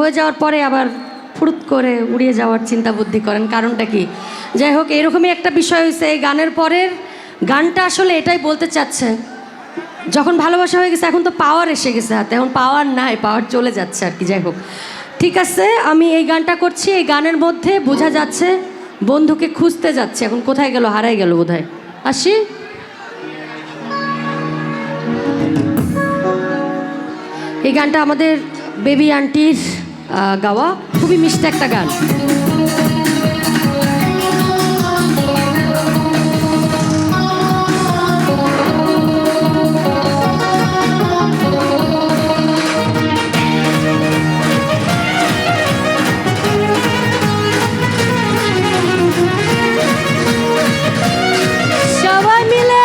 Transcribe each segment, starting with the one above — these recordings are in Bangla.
হয়ে যাওয়ার পরে আবার ফুরুত করে উড়িয়ে যাওয়ার চিন্তা বুদ্ধি করেন, কারণটা কি? যাই হোক, এরকমই একটা বিষয় হয়েছে। এই গানের পরের গানটা আসলে এটাই বলতে চাচ্ছে, যখন ভালোবাসা হয়ে গেছে এখন তো পাওয়ার এসে গেছে হাতে, এখন পাওয়ার নাই, পাওয়ার চলে যাচ্ছে আর কি। যাই হোক, ঠিক আছে, আমি এই গানটা করছি। এই গানের মধ্যে বোঝা যাচ্ছে বন্ধুকে খুঁজতে যাচ্ছে, এখন কোথায় গেল, হারাই গেল বোধহয়। আসি, এই গানটা আমাদের বেবি আন্টির গাওয়া, খুবই মিষ্টি একটা গান। সবাই মিলে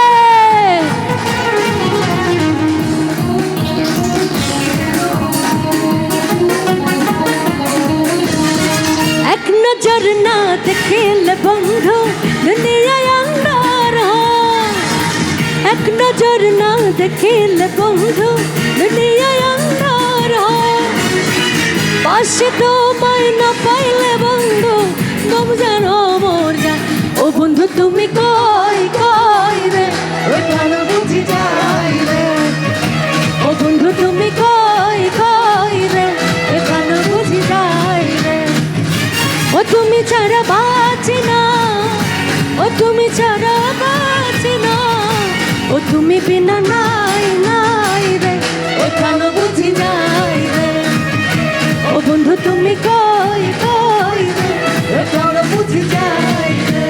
এক নজর না দেখলে বন্ধু দুনিয়ায় আন্ধার হয়, এক নজর না দেখলে বন্ধু দুনিয়ায় আন্ধার হয়, পাশে তোমায় না পাইলে বন্ধু দম যেন মর যায়। ও বন্ধু তুমি কই কই রে, ওই প্রাণ বুঝি যাই রে। ও বন্ধু তুমি কই কই রে, ওই প্রাণ বুঝি যাই রে। ও তুমি ছাড়া বাঁচি না, ও তুমি ছাড়া বাঁচি না, ও তুমি বিনা নাই নাই রে, ও প্রাণ বুঝি যাই রে। ও বন্ধু তুমি কই কই রে, ও প্রাণ বুঝি যাই রে।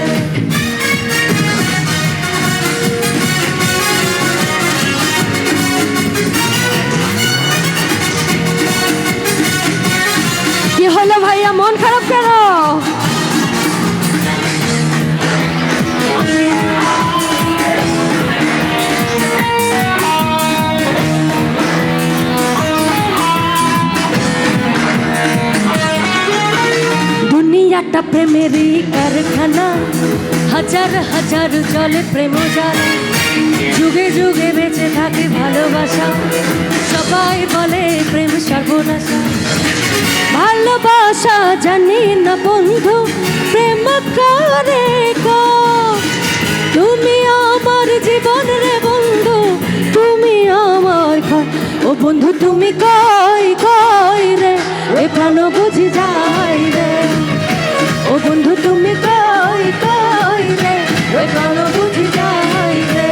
কি হলো ভাইয়া, মন খারাপ কেন? দুনিয়াটা প্রেমেরই কারখানা, হাজার হাজার চলে প্রেম জ্বালা, যুগে যুগে বেঁচে থাকে ভালোবাসা, সবাই বলে প্রেম সর্বনাশা। ভালোবাসা জানি না বন্ধু প্রেম করে গো, তুমি আমার জীবন রে বন্ধু, তুমি আমার ঘর। ও বন্ধু তুমি কই কই রে, এ প্রাণ বুঝি যাই রে। ও বন্ধু তুমি কই কই রে, এ প্রাণ বুঝি যাই রে।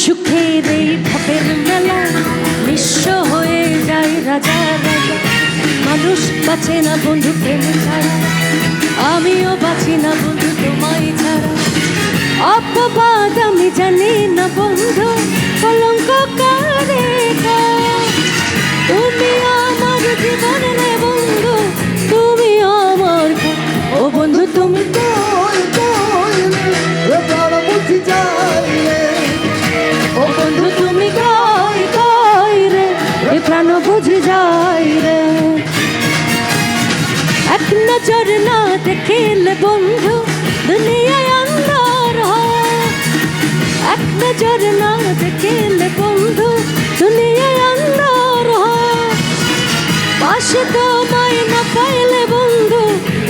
সুখের এই ভাবের মেলা নিঃস্ব হয়ে যায় রাজা রাজা, মানুষ বাঁচে না বন্ধু প্রেম ছাড়া, আমিও বাঁচি না বন্ধু তোমায় ছাড়া। অপবাদ আমি জানি না বন্ধু কলঙ্ক কারে গো, তুমি আমার জীবন রে বন্ধু, তুমি আমার ঘর। ও বন্ধু তুমি কই কই রে, প্রাণ বুঝি যাই রে। ও বন্ধু তুমি কই কই রে, এ প্রাণ বুঝি যাই রে। এক নজর না দেখিলে বন্ধু দুনিয়ায় আন্ধার হয়, এক নজর না দেখিলে বন্ধু দুনিয়ায় আন্ধার হয়, পাশে তোমায় না পাইলে বন্ধু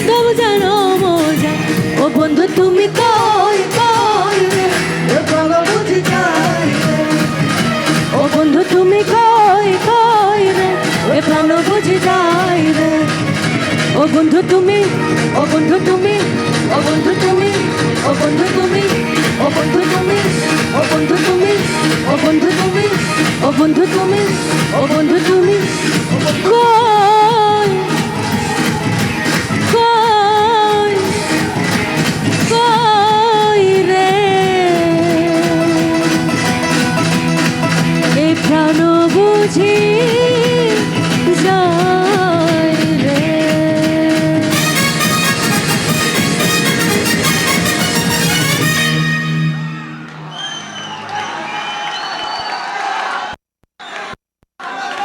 দম যেন মর যায়। ও বন্ধু তুমি কই কই রে, এ প্রাণ বুঝি যাই রে। ও বন্ধু তুমি কই কই রে, এ প্রাণ বুঝি যাই রে। ও বন্ধু তুমি, ও বন্ধু তুমি, ও বন্ধু তুমি, ও বন্ধু তুমি, ও বন্ধু তুমি, ও বন্ধু তুমি, ও বন্ধু তুমি, ও বন্ধু তুমি, ও বন্ধু তুমি, ও বন্ধু